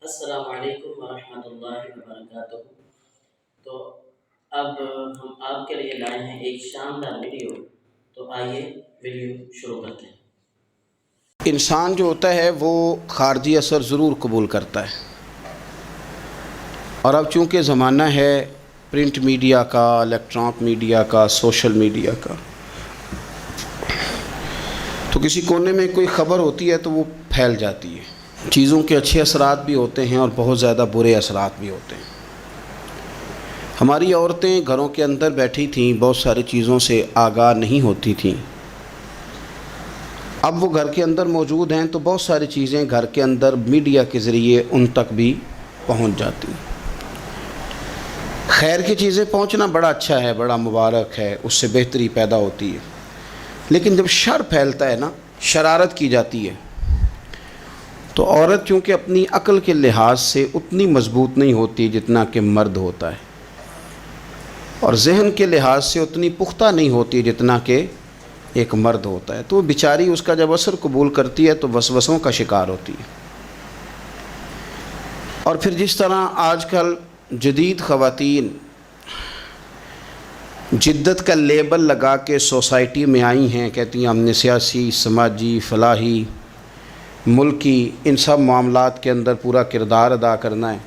السلام علیکم ورحمۃ اللہ وبرکاتہ۔ تو اب ہم آپ کے لیے لائے ہیں ایک شاندار ویڈیو، تو آئیے ویڈیو شروع کرتے ہیں۔ انسان جو ہوتا ہے وہ خارجی اثر ضرور قبول کرتا ہے، اور اب چونکہ زمانہ ہے پرنٹ میڈیا کا، الیکٹرانک میڈیا کا، سوشل میڈیا کا، تو کسی کونے میں کوئی خبر ہوتی ہے تو وہ پھیل جاتی ہے۔ چیزوں کے اچھے اثرات بھی ہوتے ہیں اور بہت زیادہ برے اثرات بھی ہوتے ہیں۔ ہماری عورتیں گھروں کے اندر بیٹھی تھیں، بہت ساری چیزوں سے آگاہ نہیں ہوتی تھیں۔ اب وہ گھر کے اندر موجود ہیں تو بہت ساری چیزیں گھر کے اندر میڈیا کے ذریعے ان تک بھی پہنچ جاتی ہیں۔ خیر کی چیزیں پہنچنا بڑا اچھا ہے، بڑا مبارک ہے، اس سے بہتری پیدا ہوتی ہے، لیکن جب شر پھیلتا ہے نا، شرارت کی جاتی ہے، تو عورت چونکہ اپنی عقل کے لحاظ سے اتنی مضبوط نہیں ہوتی جتنا کہ مرد ہوتا ہے، اور ذہن کے لحاظ سے اتنی پختہ نہیں ہوتی جتنا کہ ایک مرد ہوتا ہے، تو وہ بیچاری اس کا جب اثر قبول کرتی ہے تو وسوسوں کا شکار ہوتی ہے۔ اور پھر جس طرح آج کل جدید خواتین جدت کا لیبل لگا کے سوسائٹی میں آئی ہیں، کہتی ہیں ہم نے سیاسی، سماجی، فلاحی، ملکی، ان سب معاملات کے اندر پورا کردار ادا کرنا ہے،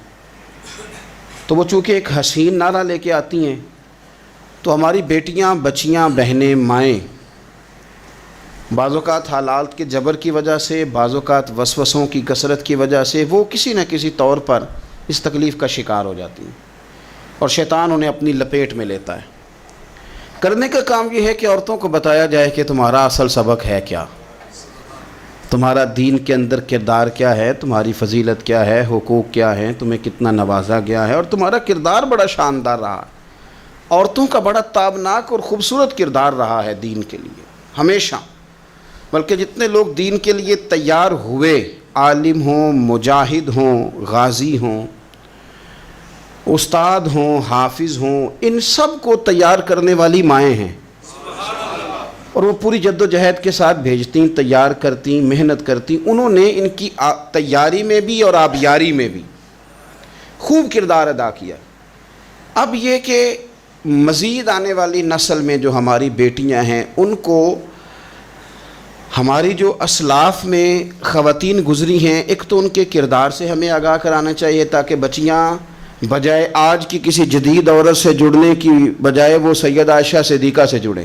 تو وہ چونکہ ایک حسین نعرہ لے کے آتی ہیں، تو ہماری بیٹیاں، بچیاں، بہنیں، مائیں بعض اوقات حالات کے جبر کی وجہ سے، بعض اوقات وسوسوں کی کثرت کی وجہ سے وہ کسی نہ کسی طور پر اس تکلیف کا شکار ہو جاتی ہیں، اور شیطان انہیں اپنی لپیٹ میں لیتا ہے۔ کرنے کا کام یہ ہے کہ عورتوں کو بتایا جائے کہ تمہارا اصل سبق ہے کیا، تمہارا دین کے اندر کردار کیا ہے، تمہاری فضیلت کیا ہے، حقوق کیا ہیں، تمہیں کتنا نوازا گیا ہے، اور تمہارا کردار بڑا شاندار رہا ہے۔ عورتوں کا بڑا تابناک اور خوبصورت کردار رہا ہے دین کے لیے ہمیشہ، بلکہ جتنے لوگ دین کے لیے تیار ہوئے، عالم ہوں، مجاہد ہوں، غازی ہوں، استاد ہوں، حافظ ہوں، ان سب کو تیار کرنے والی مائیں ہیں، اور وہ پوری جد و جہد کے ساتھ بھیجتیں، تیار کرتیں، محنت کرتیں۔ انہوں نے ان کی تیاری میں بھی اور آبیاری میں بھی خوب کردار ادا کیا۔ اب یہ کہ مزید آنے والی نسل میں جو ہماری بیٹیاں ہیں، ان کو ہماری جو اسلاف میں خواتین گزری ہیں، ایک تو ان کے کردار سے ہمیں آگاہ کرانا چاہیے، تاکہ بچیاں بجائے آج کی کسی جدید عورت سے جڑنے کی بجائے وہ سیدہ عائشہ صدیقہ سے جڑیں،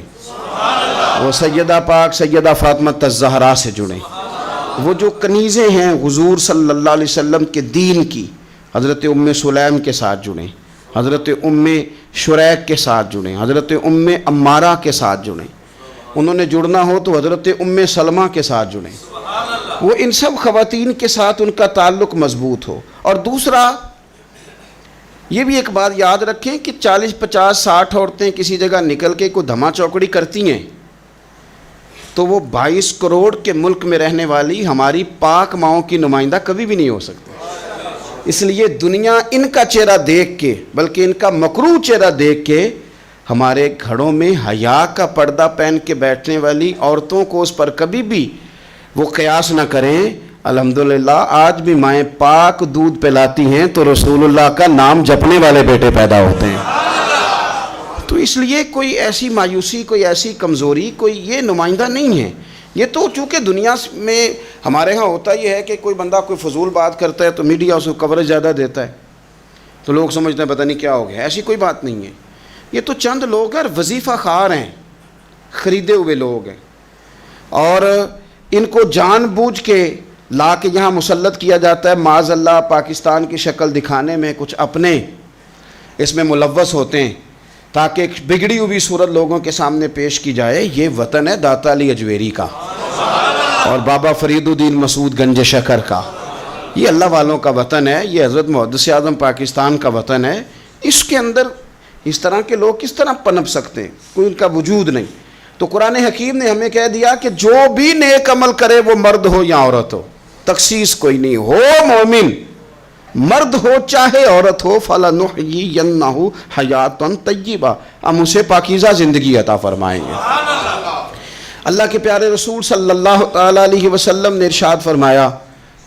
وہ سیدہ پاک سیدہ فاطمہ الزہرا سے جڑیں، وہ جو کنیزیں ہیں حضور صلی اللہ علیہ وسلم کے دین کی، حضرت ام سلیم کے ساتھ جڑیں، حضرت ام شریک کے ساتھ جڑیں، حضرت ام عمارہ کے ساتھ جڑیں، انہوں نے جڑنا ہو تو حضرت ام سلمہ کے ساتھ جڑیں، وہ ان سب خواتین کے ساتھ ان کا تعلق مضبوط ہو۔ اور دوسرا یہ بھی ایک بات یاد رکھیں کہ 40، 50، 60 عورتیں کسی جگہ نکل کے کوئی دھما چوکڑی کرتی ہیں تو وہ 22 کروڑ کے ملک میں رہنے والی ہماری پاک ماؤں کی نمائندہ کبھی بھی نہیں ہو سکتی۔ اس لیے دنیا ان کا چہرہ دیکھ کے، بلکہ ان کا مکروہ چہرہ دیکھ کے، ہمارے گھروں میں حیا کا پردہ پہن کے بیٹھنے والی عورتوں کو اس پر کبھی بھی وہ قیاس نہ کریں۔ الحمدللہ آج بھی مائیں پاک دودھ پلاتی ہیں تو رسول اللہ کا نام جپنے والے بیٹے پیدا ہوتے ہیں۔ تو اس لیے کوئی ایسی مایوسی، کوئی ایسی کمزوری، کوئی یہ نمائندہ نہیں ہے۔ یہ تو چونکہ دنیا میں ہمارے ہاں ہوتا یہ ہے کہ کوئی بندہ کوئی فضول بات کرتا ہے تو میڈیا اس کو کوریج زیادہ دیتا ہے، تو لوگ سمجھتے ہیں پتہ نہیں کیا ہو گیا۔ ایسی کوئی بات نہیں ہے، یہ تو چند لوگ ہیں، وظیفہ خوار ہیں، خریدے ہوئے لوگ ہیں، اور ان کو جان بوجھ کے لا کے یہاں مسلط کیا جاتا ہے، معاذ اللہ پاکستان کی شکل دکھانے میں کچھ اپنے اس میں ملوث ہوتے ہیں، تاکہ ایک بگڑی ہوئی صورت لوگوں کے سامنے پیش کی جائے۔ یہ وطن ہے داتا علی اجویری کا اور بابا فرید الدین مسعود گنج شکر کا، یہ اللہ والوں کا وطن ہے، یہ حضرت محدث اعظم پاکستان کا وطن ہے۔ اس کے اندر اس طرح کے لوگ کس طرح پنپ سکتے ہیں؟ کوئی ان کا وجود نہیں۔ تو قرآن حکیم نے ہمیں کہہ دیا کہ جو بھی نیک عمل کرے وہ مرد ہو یا عورت ہو، تخصیص کوئی نہیں، ہو مومن، مرد ہو چاہے عورت ہو، فَلَنُحْيِيَنَّهُ حَيَاةً طَيِّبَةً، ہم اسے پاکیزہ زندگی عطا فرمائیں گے۔ اللہ کے پیارے رسول صلی اللہ تعالیٰ علیہ وسلم نے ارشاد فرمایا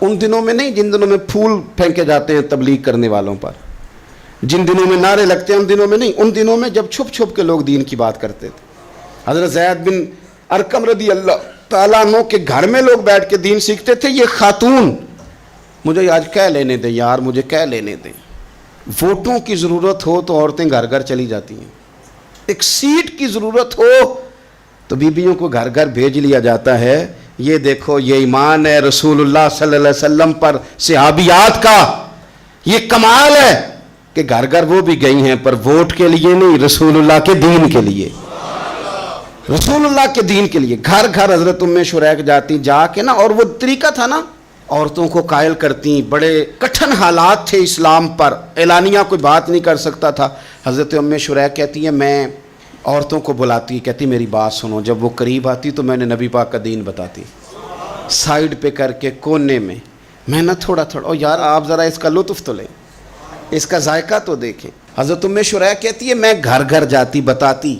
ان دنوں میں نہیں جن دنوں میں پھول پھینکے جاتے ہیں تبلیغ کرنے والوں پر، جن دنوں میں نعرے لگتے ہیں ان دنوں میں نہیں، ان دنوں میں جب چھپ چھپ کے لوگ دین کی بات کرتے تھے۔ حضرت زید بن ارقم رضی اللہ تعالیٰ عنہ کے گھر میں لوگ بیٹھ کے دین سیکھتے تھے۔ یہ خاتون، مجھے آج کہہ لینے دیں یار، مجھے کہہ لینے دیں، ووٹوں کی ضرورت ہو تو عورتیں گھر گھر چلی جاتی ہیں، ایک سیٹ کی ضرورت ہو تو بیویوں کو گھر گھر بھیج لیا جاتا ہے۔ یہ دیکھو، یہ ایمان ہے رسول اللہ صلی اللہ علیہ وسلم پر صحابیات کا، یہ کمال ہے کہ گھر گھر وہ بھی گئی ہیں، پر ووٹ کے لیے نہیں، رسول اللہ کے دین کے لیے، رسول اللہ کے دین کے لیے گھر گھر حضرت ام شریک جاتی، جا کے نا، اور وہ طریقہ تھا نا، عورتوں کو قائل کرتی، بڑے کٹھن حالات تھے اسلام پر، اعلانیہ کوئی بات نہیں کر سکتا تھا۔ حضرت ام شریک کہتی ہے میں عورتوں کو بلاتی، کہتی میری بات سنو، جب وہ قریب آتی تو میں نے نبی پاک کا دین بتاتی، سائیڈ پہ کر کے کونے میں نا تھوڑا تھوڑا، او یار آپ ذرا اس کا لطف تو لیں، اس کا ذائقہ تو دیکھیں۔ حضرت ام شریک کہتی ہے میں گھر گھر جاتی بتاتی،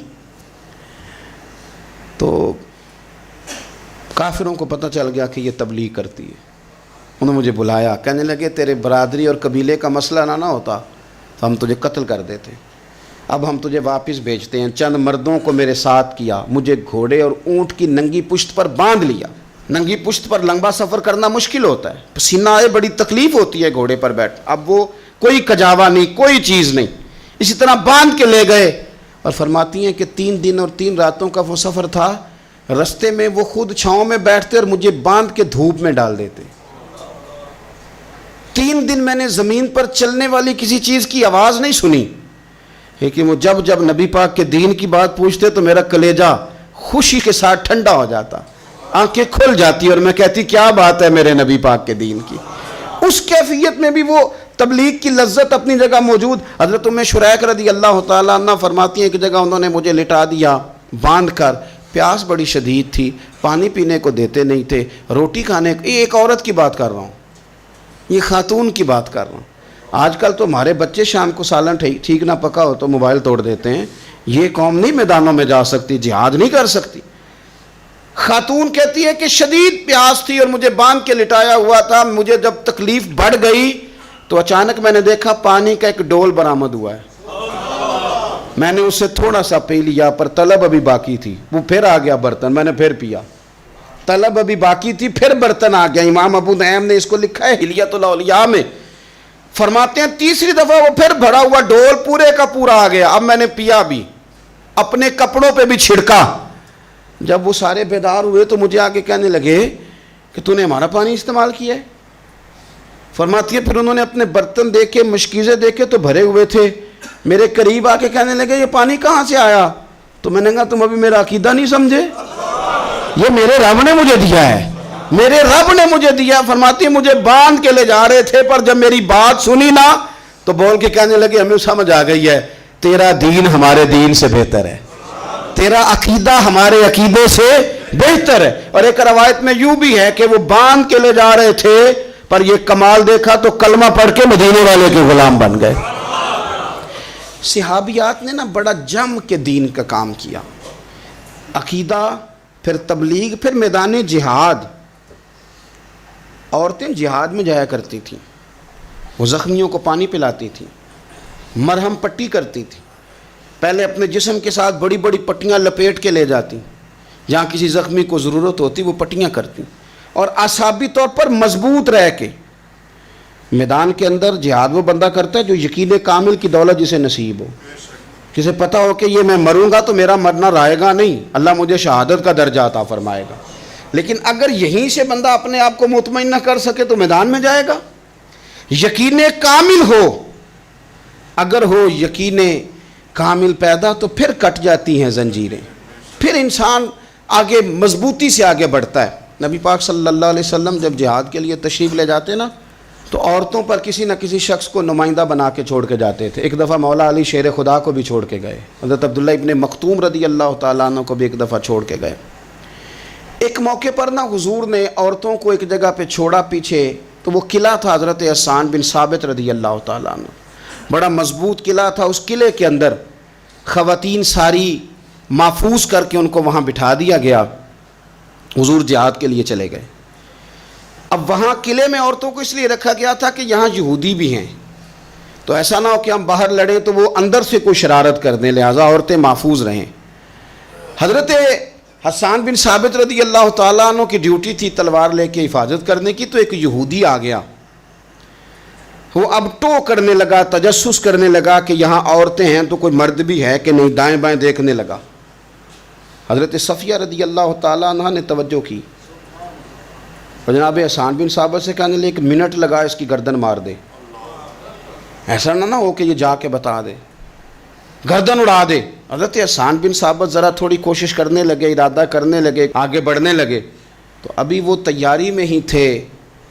تو کافروں کو پتہ چل گیا کہ یہ تبلیغ کرتی ہے۔ انہوں نے مجھے بلایا، کہنے لگے تیرے برادری اور قبیلے کا مسئلہ نہ ہوتا تو ہم تجھے قتل کر دیتے، اب ہم تجھے واپس بھیجتے ہیں۔ چند مردوں کو میرے ساتھ کیا، مجھے گھوڑے اور اونٹ کی ننگی پشت پر باندھ لیا۔ ننگی پشت پر لمبا سفر کرنا مشکل ہوتا ہے، پسینہ آئے، بڑی تکلیف ہوتی ہے گھوڑے پر بیٹھ، اب وہ کوئی کجاوا نہیں، کوئی چیز نہیں، اسی طرح باندھ کے لے گئے۔ اور فرماتی ہیں کہ 3 دن اور 3 راتوں کا وہ سفر تھا، رستے میں وہ خود چھاؤں میں بیٹھتے اور مجھے باندھ کے دھوپ میں ڈال دیتے۔ 3 دن میں نے زمین پر چلنے والی کسی چیز کی آواز نہیں سنی، لیکن وہ جب نبی پاک کے دین کی بات پوچھتے تو میرا کلیجہ خوشی کے ساتھ ٹھنڈا ہو جاتا، آنکھیں کھل جاتی اور میں کہتی کیا بات ہے میرے نبی پاک کے دین کی۔ اس کیفیت میں بھی وہ تبلیغ کی لذت اپنی جگہ موجود۔ حضرت ام شریک رضی اللہ تعالیٰ عنہ فرماتی ہیں کہ جگہ انہوں نے مجھے لٹا دیا باندھ کر، پیاس بڑی شدید تھی، پانی پینے کو دیتے نہیں تھے، روٹی کھانے کو، یہ ایک عورت کی بات کر رہا ہوں، یہ خاتون کی بات کر رہا ہوں۔ آج کل تو ہمارے بچے شام کو سالن ٹھیک نہ پکا ہو تو موبائل توڑ دیتے ہیں، یہ قوم نہیں میدانوں میں جا سکتی، جہاد نہیں کر سکتی۔ خاتون کہتی ہے کہ شدید پیاس تھی اور مجھے باندھ کے لٹایا ہوا تھا، مجھے جب تکلیف بڑھ گئی تو اچانک میں نے دیکھا پانی کا ایک ڈول برآمد ہوا ہے، میں نے اسے تھوڑا سا پی لیا، پر طلب ابھی باقی تھی، وہ پھر آ گیا برتن، میں نے پھر پیا، طلب ابھی باقی تھی، پھر برتن آ گیا۔ امام ابو نعیم نے اس کو لکھا ہے حلیۃ الاولیاء میں، فرماتے ہیں تیسری دفعہ وہ پھر بھرا ہوا ڈول پورے کا پورا آ گیا، اب میں نے پیا بھی، اپنے کپڑوں پہ بھی چھڑکا۔ جب وہ سارے بیدار ہوئے تو مجھے آگے کہنے لگے کہ تو نے ہمارا پانی استعمال کیا ہے۔ فرماتی ہے پھر انہوں نے اپنے برتن دیکھے، مشکیزیں دیکھے تو بھرے ہوئے تھے، میرے قریب آ کے کہنے لگے یہ پانی کہاں سے آیا؟ تو میں نے کہا تم ابھی میرا عقیدہ نہیں سمجھے، یہ میرے رب نے مجھے دیا ہے، میرے رب نے مجھے دیا۔ فرماتی ہے مجھے باندھ کے لے جا رہے تھے، پر جب میری بات سنی نا تو بول کے کہنے لگے ہمیں سمجھ آ گئی ہے، تیرا دین ہمارے دین سے بہتر ہے، تیرا عقیدہ ہمارے عقیدے سے بہتر ہے۔ اور ایک روایت میں یوں بھی ہے کہ وہ باندھ کے لے جا رہے تھے، پر یہ کمال دیکھا تو کلمہ پڑھ کے مدینے والے کے غلام بن گئے۔ صحابیات نے نا بڑا جم کے دین کا کام کیا، عقیدہ، پھر تبلیغ، پھر میدان جہاد۔ عورتیں جہاد میں جایا کرتی تھیں، وہ زخمیوں کو پانی پلاتی تھیں، مرہم پٹی کرتی تھیں، پہلے اپنے جسم کے ساتھ بڑی بڑی پٹیاں لپیٹ کے لے جاتی، جہاں کسی زخمی کو ضرورت ہوتی وہ پٹیاں کرتی، اور اعصابی طور پر مضبوط رہ کے میدان کے اندر جہاد وہ بندہ کرتا ہے جو یقین کامل کی دولت جسے نصیب ہو، جسے پتہ ہو کہ یہ میں مروں گا تو میرا مرنا رہے گا نہیں، اللہ مجھے شہادت کا درجہ عطا فرمائے گا۔ لیکن اگر یہیں سے بندہ اپنے آپ کو مطمئن نہ کر سکے تو میدان میں جائے گا۔ یقین کامل ہو، اگر ہو یقین کامل پیدا تو پھر کٹ جاتی ہیں زنجیریں، پھر انسان آگے مضبوطی سے آگے بڑھتا ہے۔ نبی پاک صلی اللہ علیہ وسلم جب جہاد کے لیے تشریف لے جاتے نا تو عورتوں پر کسی نہ کسی شخص کو نمائندہ بنا کے چھوڑ کے جاتے تھے۔ ایک دفعہ مولا علی شیر خدا کو بھی چھوڑ کے گئے، حضرت عبداللہ ابن مختوم رضی اللہ تعالیٰ عنہ کو بھی ایک دفعہ چھوڑ کے گئے۔ ایک موقع پر نا حضور نے عورتوں کو ایک جگہ پہ چھوڑا پیچھے، تو وہ قلعہ تھا حضرت حسان بن ثابت رضی اللہ تعالیٰ عنہ، بڑا مضبوط قلعہ تھا۔ اس قلعے کے اندر خواتین ساری محفوظ کر کے ان کو وہاں بٹھا دیا گیا، حضور جہاد کے لیے چلے گئے۔ اب وہاں قلعے میں عورتوں کو اس لیے رکھا گیا تھا کہ یہاں یہودی بھی ہیں، تو ایسا نہ ہو کہ ہم باہر لڑیں تو وہ اندر سے کوئی شرارت کر دیں، لہٰذا عورتیں محفوظ رہیں۔ حضرت حسان بن ثابت رضی اللہ تعالیٰ عنہ کی ڈیوٹی تھی تلوار لے کے حفاظت کرنے کی، تو ایک یہودی آ گیا، وہ اب ٹو کرنے لگا، تجسس کرنے لگا کہ یہاں عورتیں ہیں تو کوئی مرد بھی ہے کہ نہیں، دائیں بائیں دیکھنے لگا۔ حضرت صفیہ رضی اللہ تعالیٰ عنہ نے توجہ کی اور جناب حسان بن ثابت سے کہنے لگے 1 منٹ لگا اس کی گردن مار دے، ایسا نہ ہو کہ یہ جا کے بتا دے، گردن اڑا دے۔ حضرت حسان بن ثابت ذرا تھوڑی کوشش کرنے لگے، ارادہ کرنے لگے، آگے بڑھنے لگے، تو ابھی وہ تیاری میں ہی تھے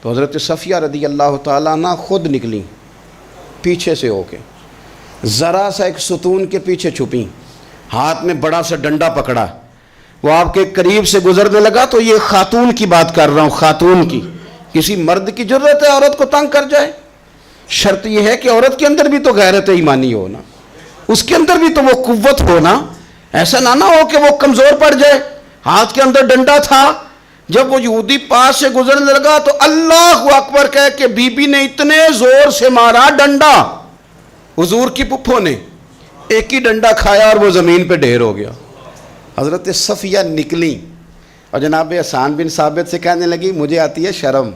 تو حضرت صفیہ رضی اللہ تعالیٰ عنہ خود نکلیں پیچھے سے ہو کے، ذرا سا ایک ستون کے پیچھے چھپیں، ہاتھ میں بڑا سا ڈنڈا پکڑا، وہ آپ کے قریب سے گزرنے لگا۔ تو یہ خاتون کی بات کر رہا ہوں، خاتون کی، کسی مرد کی ضرورت ہے عورت کو تنگ کر جائے؟ شرط یہ ہے کہ عورت کے اندر بھی تو غیرت ایمانی ہونا، اس کے اندر بھی تو وہ قوت ہونا، ایسا نہ ہو کہ وہ کمزور پڑ جائے۔ ہاتھ کے اندر ڈنڈا تھا، جب وہ یہودی پاس سے گزرنے لگا تو اللہ اکبر کہہ کہ بی بی نے اتنے زور سے مارا ڈنڈا، حضور کی پھپھو نے ایک ہی ڈنڈا کھایا اور وہ زمین پہ ڈھیر ہو گیا۔ حضرت صفیہ نکلی اور جناب حسان بن ثابت سے کہنے لگی مجھے آتی ہے شرم،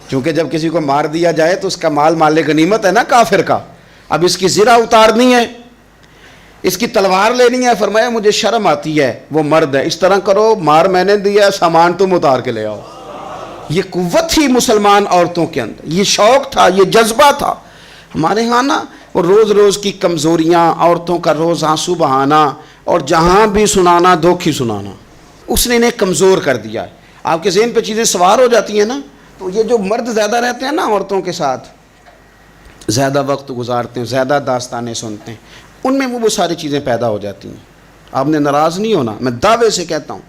چونکہ جب کسی کو مار دیا جائے تو اس کا مال مال غنیمت ہے نا کافر کا، اب اس کی زرہ اتارنی ہے، اس کی تلوار لینی ہے۔ فرمایا مجھے شرم آتی ہے، وہ مرد ہے، اس طرح کرو مار میں نے دیا، سامان تم اتار کے لے آؤ۔ یہ قوت تھی مسلمان عورتوں کے اندر، یہ شوق تھا، یہ جذبہ تھا۔ ہمارے ہاں نا وہ روز روز کی کمزوریاں، عورتوں کا روز آنسو بہانا اور جہاں بھی سنانا دھوکھی سنانا، اس نے انہیں کمزور کر دیا ہے۔ آپ کے ذہن پہ چیزیں سوار ہو جاتی ہیں نا، تو یہ جو مرد زیادہ رہتے ہیں نا عورتوں کے ساتھ، زیادہ وقت گزارتے ہیں، زیادہ داستانیں سنتے ہیں، ان میں وہ ساری چیزیں پیدا ہو جاتی ہیں۔ آپ نے ناراض نہیں ہونا، میں دعوے سے کہتا ہوں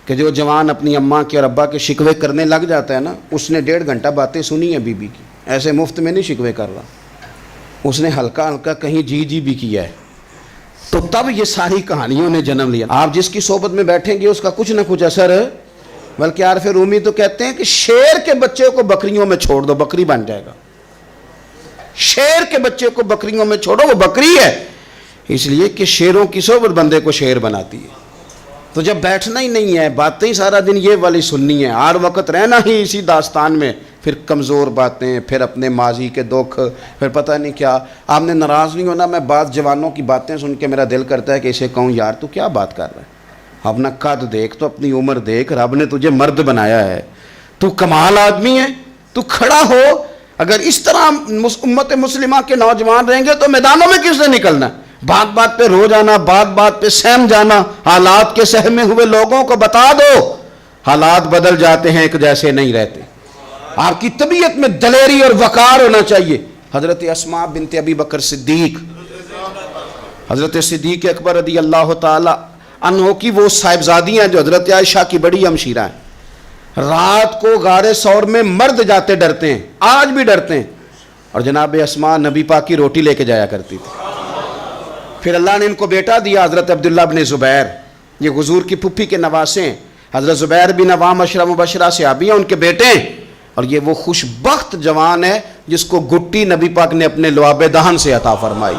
کہ جو جوان اپنی اماں کے اور ابا کے شکوے کرنے لگ جاتا ہے نا، اس نے 1.5 گھنٹہ باتیں سنی ہیں بیوی کی، ایسے مفت میں نہیں شکوے کر رہا، اس نے ہلکا ہلکا کہیں جی بھی کیا ہے، تو تب یہ ساری کہانیوں نے جنم لیا۔ آپ جس کی صحبت میں بیٹھیں گے اس کا کچھ نہ کچھ اثر ہے، بلکہ عارف رومی تو کہتے ہیں کہ شیر کے بچے کو بکریوں میں چھوڑ دو، بکری بن جائے گا۔ شیر کے بچے کو بکریوں میں چھوڑو، وہ بکری ہے، اس لیے کہ شیروں کی صحبت بندے کو شیر بناتی ہے۔ تو جب بیٹھنا ہی نہیں ہے، باتیں ہی سارا دن یہ والی سننی ہے، ہر وقت رہنا ہی اسی داستان میں، پھر کمزور باتیں، پھر اپنے ماضی کے دکھ، پھر پتہ نہیں کیا۔ آپ نے ناراض نہیں ہونا، میں بعض جوانوں کی باتیں سن کے میرا دل کرتا ہے کہ اسے کہوں یار تو کیا بات کر رہا ہے، اپنا قد دیکھ، تو اپنی عمر دیکھ، رب نے تجھے مرد بنایا ہے، تو کمال آدمی ہے، تو کھڑا ہو۔ اگر اس طرح امت مسلمہ کے نوجوان رہیں گے تو میدانوں میں کس نے نکلنا ہے؟ بات بات پہ رو جانا، بات بات پہ سہم جانا، حالات کے سہمے ہوئے لوگوں کو بتا دو حالات بدل جاتے ہیں، ایک جیسے نہیں رہتے۔ آپ کی طبیعت میں دلیری اور وقار ہونا چاہیے۔ حضرت اسماء بنت ابی بکر صدیق، حضرت صدیق اکبر رضی اللہ تعالی عنہ کی وہ صاحبزادیاں ہیں جو حضرت عائشہ کی بڑی ہمشیرہ ہیں، رات کو غار ثور میں مرد جاتے ڈرتے ہیں، آج بھی ڈرتے ہیں، اور جناب اسماء نبی پاک کی روٹی لے کے جایا کرتی تھی۔ پھر اللہ نے ان کو بیٹا دیا، حضرت عبداللہ بن زبیر، یہ حضور کی پھپھی کے نواسے ہیں، حضرت زبیر بن عوام عشرہ مبشرہ صحابی ہیں، ان کے بیٹے ہیں، اور یہ وہ خوش بخت جوان ہے جس کو گٹی نبی پاک نے اپنے لعاب دہن سے عطا فرمائی۔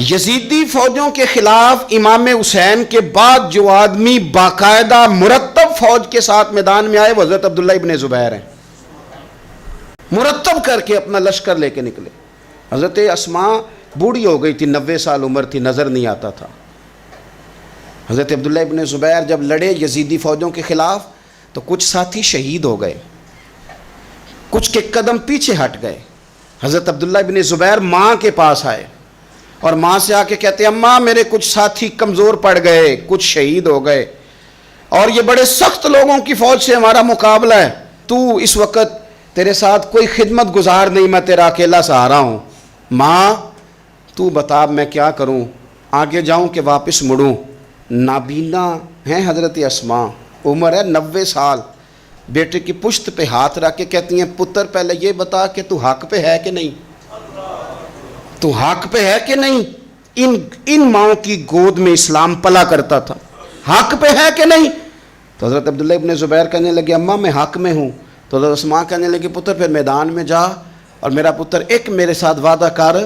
یزیدی فوجوں کے خلاف امام حسین کے بعد جو آدمی باقاعدہ مرتب فوج کے ساتھ میدان میں آئے وہ حضرت عبداللہ ابن زبیر ہیں، مرتب کر کے اپنا لشکر لے کے نکلے۔ حضرت اسماء بوڑھی ہو گئی تھی، 90 سال عمر تھی، نظر نہیں آتا تھا۔ حضرت عبداللہ ابن زبیر جب لڑے یزیدی فوجوں کے خلاف تو کچھ ساتھی شہید ہو گئے، کچھ کے قدم پیچھے ہٹ گئے۔ حضرت عبداللہ ابن زبیر ماں کے پاس آئے اور ماں سے آ کے کہتے ہیں اماں میرے کچھ ساتھی کمزور پڑ گئے، کچھ شہید ہو گئے، اور یہ بڑے سخت لوگوں کی فوج سے ہمارا مقابلہ ہے، تو اس وقت تیرے ساتھ کوئی خدمت گزار نہیں، میں تیرا اکیلا سہارا ہوں، ماں تو بتا میں کیا کروں، آگے جاؤں کہ واپس مڑوں؟ نابینا ہیں حضرت اسماء، عمر ہے 90 سال، بیٹے کی پشت پہ ہاتھ رکھ کے کہتی ہیں پتر پہلے یہ بتا کہ تو حق پہ ہے کہ نہیں، تو حق پہ ہے کہ نہیں؟ ان ماؤں کی گود میں اسلام پلا کرتا تھا، حق پہ ہے کہ نہیں؟ تو حضرت عبداللہ ابن زبیر کہنے لگے اماں میں حق میں ہوں. تو حضرت اسماء کہنے لگی پتر پھر میدان میں جا اور میرا پتر ایک میرے ساتھ وعدہ کر,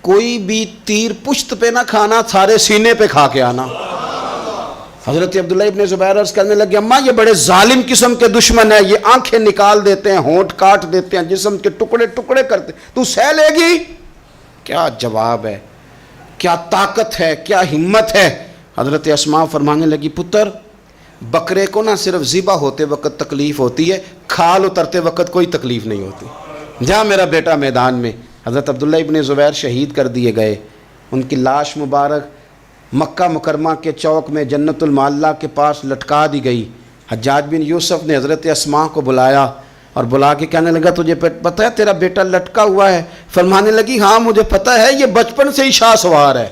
کوئی بھی تیر پشت پہ نہ کھانا, سارے سینے پہ کھا کے آنا. حضرت عبداللہ ابن زبیر عرض کرنے لگے اماں یہ بڑے ظالم قسم کے دشمن ہیں, یہ آنکھیں نکال دیتے ہیں, ہونٹ کاٹ دیتے ہیں, جسم کے ٹکڑے ٹکڑے کرتے, تو سہ لے گی؟ کیا جواب ہے, کیا طاقت ہے, کیا ہمت ہے. حضرت اسماء فرمانے لگی پتر بکرے کو نہ صرف ذبح ہوتے وقت تکلیف ہوتی ہے, کھال اترتے وقت کوئی تکلیف نہیں ہوتی. جا میرا بیٹا میدان میں. حضرت عبداللہ ابن زبیر شہید کر دیے گئے. ان کی لاش مبارک مکہ مکرمہ کے چوک میں جنت المعلیٰ کے پاس لٹکا دی گئی. حجاج بن یوسف نے حضرت اسماء کو بلایا اور بلا کے کہنے لگا تجھے پتہ ہے تیرا بیٹا لٹکا ہوا ہے؟ فرمانے لگی ہاں مجھے پتہ ہے, یہ بچپن سے ہی شاہ سوار ہے,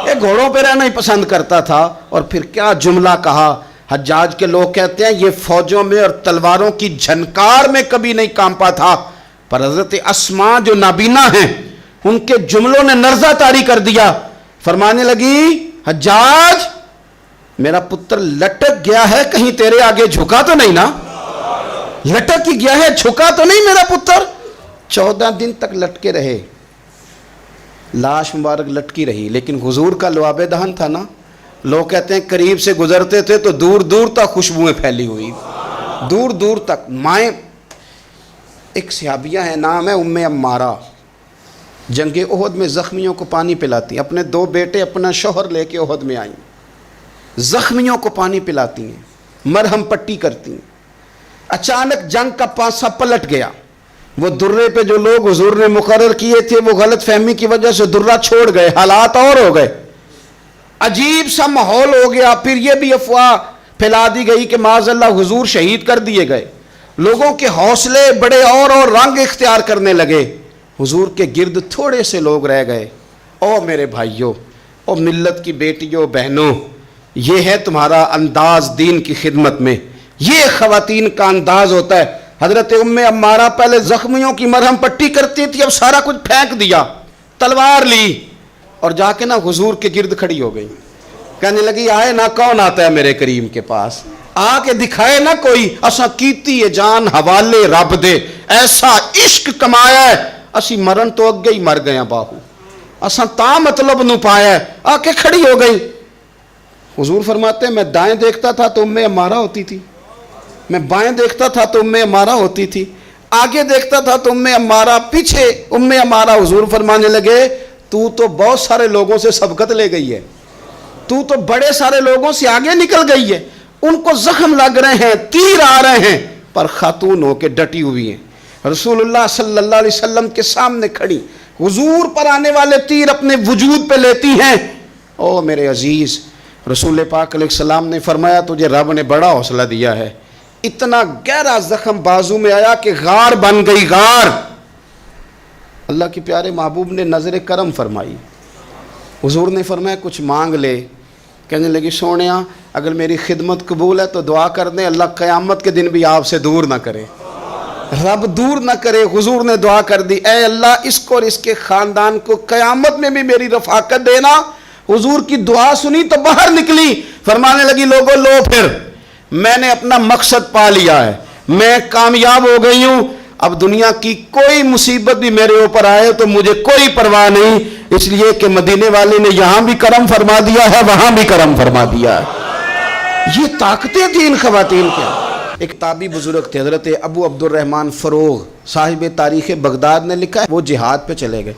یہ گھوڑوں پہ رہنا ہی پسند کرتا تھا. اور پھر کیا جملہ کہا. حجاج کے لوگ کہتے ہیں یہ فوجوں میں اور تلواروں کی جھنکار میں کبھی نہیں کانپا تھا, پر حضرت اسماء جو نابینا ہیں ان کے جملوں نے نرزہ طاری کر دیا. فرمانے لگی حجاج میرا پتر لٹک گیا ہے, کہیں تیرے آگے جھکا تو نہیں نا؟ لٹک ہی گیا ہے, جھکا تو نہیں میرا پتر؟ 14 دن تک لٹکے رہے, لاش مبارک لٹکی رہی, لیکن حضور کا لعاب دہن تھا نا. لوگ کہتے ہیں قریب سے گزرتے تھے تو دور دور تک خوشبوئیں پھیلی ہوئی, دور دور تک. مائیں ایک صحابیہ ہے, نام ہے ام عمارہ, جنگ احد میں زخمیوں کو پانی پلاتی, اپنے 2 بیٹے اپنا شوہر لے کے احد میں آئیں, زخمیوں کو پانی پلاتی ہیں, مرہم پٹی کرتی ہیں. اچانک جنگ کا پانسا پلٹ گیا. وہ درے پہ جو لوگ حضور نے مقرر کیے تھے وہ غلط فہمی کی وجہ سے درہ چھوڑ گئے, حالات اور ہو گئے, عجیب سا ماحول ہو گیا. پھر یہ بھی افواہ پھیلا دی گئی کہ معاذ اللہ حضور شہید کر دیے گئے. لوگوں کے حوصلے بڑے اور رنگ اختیار کرنے لگے. حضور کے گرد تھوڑے سے لوگ رہ گئے. او میرے بھائیوں, او ملت کی بیٹیوں بہنوں, یہ ہے تمہارا انداز دین کی خدمت میں, یہ خواتین کا انداز ہوتا ہے. حضرت ام عمارہ پہلے زخمیوں کی مرہم پٹی کرتی تھی, اب سارا کچھ پھینک دیا, تلوار لی اور جا کے نا حضور کے گرد کھڑی ہو گئی. کہنے لگی آئے نا, کون آتا ہے میرے کریم کے پاس, آ کے دکھائے نا کوئی, اساں کیتی ہے جان حوالے رب دے, ایسا عشق کمایا ہے اسی مرن تو اگے ہی مر گیا باہو, اساں تا مطلب نو پایا ہے. آ کے کھڑی ہو گئی. حضور فرماتے ہیں میں دائیں دیکھتا تھا تو ام عمارہ ہوتی تھی, میں بائیں دیکھتا تھا تو ام عمارہ ہوتی تھی, آگے دیکھتا تھا تو ام عمارہ, پیچھے ام عمارہ. حضور فرمانے لگے تو بہت سارے لوگوں سے سبقت لے گئی ہے, تو بڑے سارے لوگوں سے آگے نکل گئی ہے. ان کو زخم لگ رہے ہیں, تیر آ رہے ہیں, پر خاتون ہو کے ڈٹی ہوئی ہیں. رسول اللہ صلی اللہ علیہ وسلم کے سامنے کھڑی, حضور پر آنے والے تیر اپنے وجود پہ لیتی ہیں. او میرے عزیز, رسول پاک علیہ السلام نے فرمایا تجھے رب نے بڑا حوصلہ دیا ہے. اتنا گہرا زخم بازو میں آیا کہ غار بن گئی, غار. اللہ کے پیارے محبوب نے نظر کرم فرمائی. حضور نے فرمایا کچھ مانگ لے. کہنے لگی سونیا اگر میری خدمت قبول ہے تو دعا کر دیں, اللہ قیامت کے دن بھی آپ سے دور نہ کرے, رب دور نہ کرے. حضور نے دعا کر دی, اے اللہ اس کو اور اس کے خاندان کو قیامت میں بھی میری رفاقت دینا. حضور کی دعا سنی تو باہر نکلی, فرمانے لگی لوگوں لو پھر, میں نے اپنا مقصد پا لیا ہے, میں کامیاب ہو گئی ہوں. اب دنیا کی کوئی مصیبت بھی میرے اوپر آئے تو مجھے کوئی پرواہ نہیں, اس لیے کہ مدینے والے نے یہاں بھی کرم فرما دیا ہے, وہاں بھی کرم فرما دیا ہے. یہ طاقتیں تھیں ان خواتین کے. ایک تابعی بزرگ تھے حضرت ابو عبد الرحمن فروغ, صاحب تاریخ بغداد نے لکھا ہے وہ جہاد پہ چلے گئے,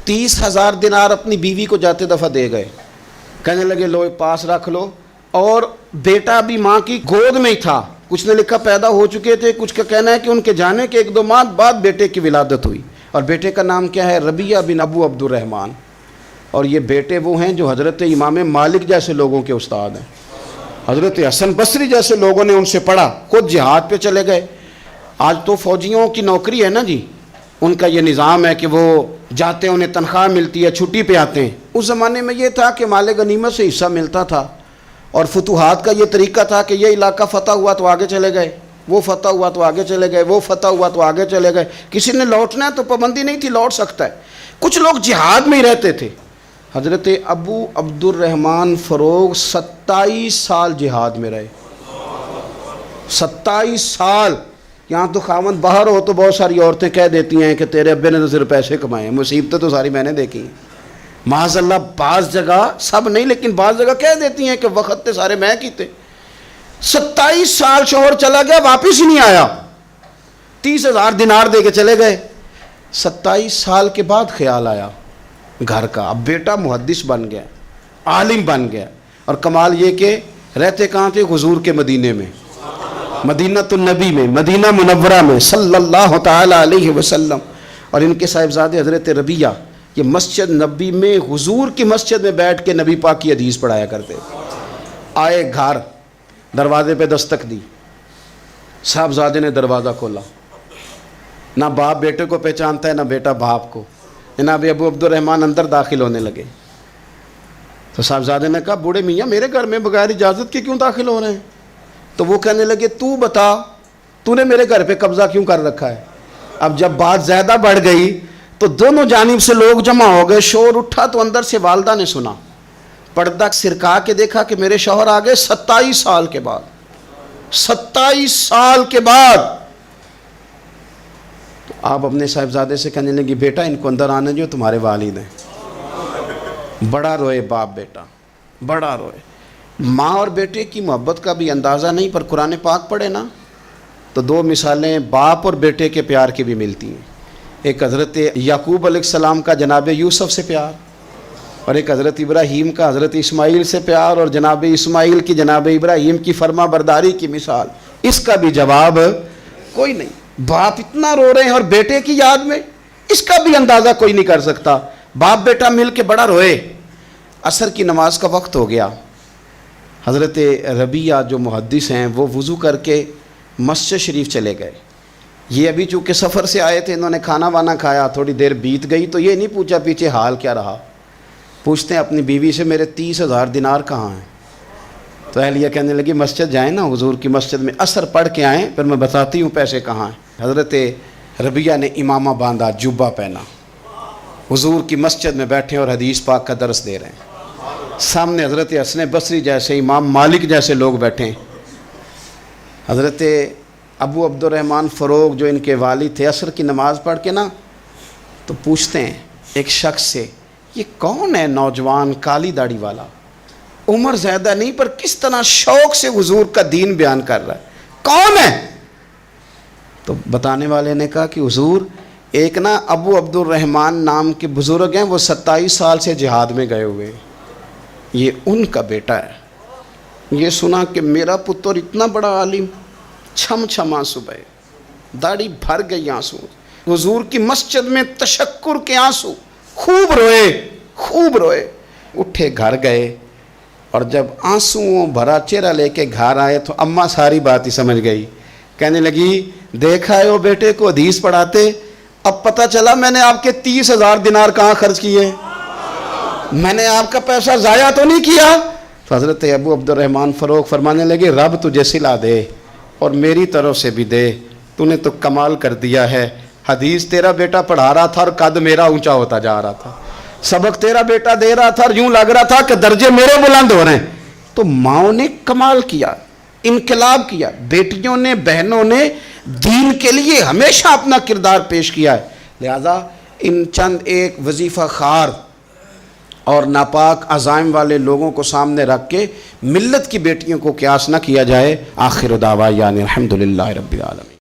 30,000 دینار اپنی بیوی کو جاتے دفعہ دے گئے. کہنے لگے لو پاس رکھ لو, اور بیٹا بھی ماں کی گود میں ہی تھا. کچھ نے لکھا پیدا ہو چکے تھے, کچھ کا کہنا ہے کہ ان کے جانے کے 1-2 ماہ بعد بیٹے کی ولادت ہوئی, اور بیٹے کا نام کیا ہے, ربیعہ بن ابو عبد الرحمن. اور یہ بیٹے وہ ہیں جو حضرت امام مالک جیسے لوگوں کے استاد ہیں, حضرت حسن بصری جیسے لوگوں نے ان سے پڑھا, خود جہاد پہ چلے گئے. آج تو فوجیوں کی نوکری ہے نا جی, ان کا یہ نظام ہے کہ وہ جاتے ہیں, انہیں تنخواہ ملتی ہے, چھٹی پہ آتے ہیں. اس زمانے میں یہ تھا کہ مال غنیمت سے حصہ ملتا تھا, اور فتوحات کا یہ طریقہ تھا کہ یہ علاقہ فتح ہوا تو آگے چلے گئے, وہ فتح ہوا تو آگے چلے گئے, وہ فتح ہوا تو آگے چلے گئے. کسی نے لوٹنا ہے تو پابندی نہیں تھی, لوٹ سکتا ہے. کچھ لوگ جہاد میں ہی رہتے تھے. حضرت ابو عبد الرحمن فروغ 27 سال جہاد میں رہے. 27 سال. یہاں تو خاوند باہر ہو تو بہت ساری عورتیں کہہ دیتی ہیں کہ تیرے ابے نے تو صرف پیسے کمائے ہیں. مصیبتیں تو ساری میں نے دیکھی ہیں معاذ اللہ. بعض جگہ, سب نہیں لیکن بعض جگہ کہہ دیتی ہیں کہ وقت تے سارے میں کیتے. 27 سال شوہر چلا گیا, واپس ہی نہیں آیا, 30,000 دینار دے کے چلے گئے. 27 سال کے بعد خیال آیا گھر کا. اب بیٹا محدث بن گیا, عالم بن گیا, اور کمال یہ کہ رہتے کہاں تھے؟ حضور کے مدینے میں, مدینہ النبی میں, مدینہ منورہ میں صلی اللہ تعالی علیہ وسلم. اور ان کے صاحبزادے حضرت ربیہ یہ مسجد نبی میں, حضور کی مسجد میں بیٹھ کے نبی پاک کی حدیث پڑھایا کرتے. آئے گھر, دروازے پہ دستک دی, صاحبزادے نے دروازہ کھولا. نہ باپ بیٹے کو پہچانتا ہے نہ بیٹا باپ کو. جناب ابو عبد الرحمن اندر داخل ہونے لگے تو صاحبزادے نے کہا بوڑھے میاں میرے گھر میں بغیر اجازت کے کیوں داخل ہو رہے ہیں؟ تو وہ کہنے لگے تو بتا, تو نے میرے گھر پہ قبضہ کیوں کر رکھا ہے؟ اب جب بات زیادہ بڑھ گئی تو دونوں جانب سے لوگ جمع ہو گئے. شور اٹھا تو اندر سے والدہ نے سنا, پردہ سرکا کے دیکھا کہ میرے شوہر آ گئے 27 سال کے بعد. 27 سال کے بعد. تو آپ اپنے صاحبزادے سے کہنے لگی بیٹا ان کو اندر آنے جو, تمہارے والد ہیں. بڑا روئے باپ بیٹا, بڑا روئے. ماں اور بیٹے کی محبت کا بھی اندازہ نہیں, پر قرآن پاک پڑھے نا تو 2 مثالیں باپ اور بیٹے کے پیار کی بھی ملتی ہیں. ایک حضرت یعقوب علیہ السلام کا جناب یوسف سے پیار, اور ایک حضرت ابراہیم کا حضرت اسماعیل سے پیار, اور جناب اسماعیل کی جناب ابراہیم کی فرما برداری کی مثال. اس کا بھی جواب کوئی نہیں. باپ اتنا رو رہے ہیں اور بیٹے کی یاد میں, اس کا بھی اندازہ کوئی نہیں کر سکتا. باپ بیٹا مل کے بڑا روئے. عصر کی نماز کا وقت ہو گیا. حضرت ربیہ جو محدث ہیں وہ وضو کر کے مسجد شریف چلے گئے. یہ ابھی چونکہ سفر سے آئے تھے, انہوں نے کھانا وانا کھایا, تھوڑی دیر بیت گئی تو یہ نہیں پوچھا پیچھے حال کیا رہا. پوچھتے ہیں اپنی بیوی سے میرے 30,000 دینار کہاں ہیں؟ تو اہلیہ کہنے لگی مسجد جائیں نا, حضور کی مسجد میں عصر پڑھ کے آئیں, پھر میں بتاتی ہوں پیسے کہاں ہیں. حضرت ربیہ نے امامہ باندھا, جبہ پہنا, حضور کی مسجد میں بیٹھے اور حدیث پاک کا درس دے رہے ہیں. سامنے حضرت حسن بصری جیسے, امام مالک جیسے لوگ بیٹھے ہیں. حضرت ابو عبد الرحمن فروغ جو ان کے والد تھے, عصر کی نماز پڑھ کے نا تو پوچھتے ہیں ایک شخص سے یہ کون ہے نوجوان کالی داڑھی والا, عمر زیادہ نہیں پر کس طرح شوق سے حضور کا دین بیان کر رہا ہے, کون ہے؟ تو بتانے والے نے کہا کہ حضور ایک نا ابو عبد الرحمن نام کے بزرگ ہیں, وہ 27 سال سے جہاد میں گئے ہوئے, یہ ان کا بیٹا ہے. یہ سنا کہ میرا پتر اتنا بڑا عالم, چھم چھم آنسو بہے, داڑھی بھر گئی آنسو. حضور کی مسجد میں تشکر کے آنسو, خوب روئے, خوب روئے. اٹھے گھر گئے, اور جب آنسوؤں بھرا چہرہ لے کے گھر آئے تو اماں ساری بات ہی سمجھ گئی. کہنے لگی دیکھا ہے وہ بیٹے کو حدیث پڑھاتے, اب پتہ چلا میں نے آپ کے 30,000 دینار کہاں خرچ کیے, میں نے آپ کا پیسہ ضائع تو نہیں کیا. تو حضرت ابو عبد الرحمن فروغ فرمانے لگے رب تجھے صلہ دے اور میری طرف سے بھی دے, تو نے تو کمال کر دیا ہے. حدیث تیرا بیٹا پڑھا رہا تھا اور قد میرا اونچا ہوتا جا رہا تھا, سبق تیرا بیٹا دے رہا تھا اور یوں لگ رہا تھا کہ درجے میرے بلند ہو رہے ہیں. تو ماؤں نے کمال کیا, انقلاب کیا, بیٹیوں نے بہنوں نے دین کے لیے ہمیشہ اپنا کردار پیش کیا ہے. لہذا ان چند ایک وظیفہ خار اور ناپاک عزائم والے لوگوں کو سامنے رکھ کے ملت کی بیٹیوں کو قیاس نہ کیا جائے. آخر دعوانا الحمدللہ رب العالمین.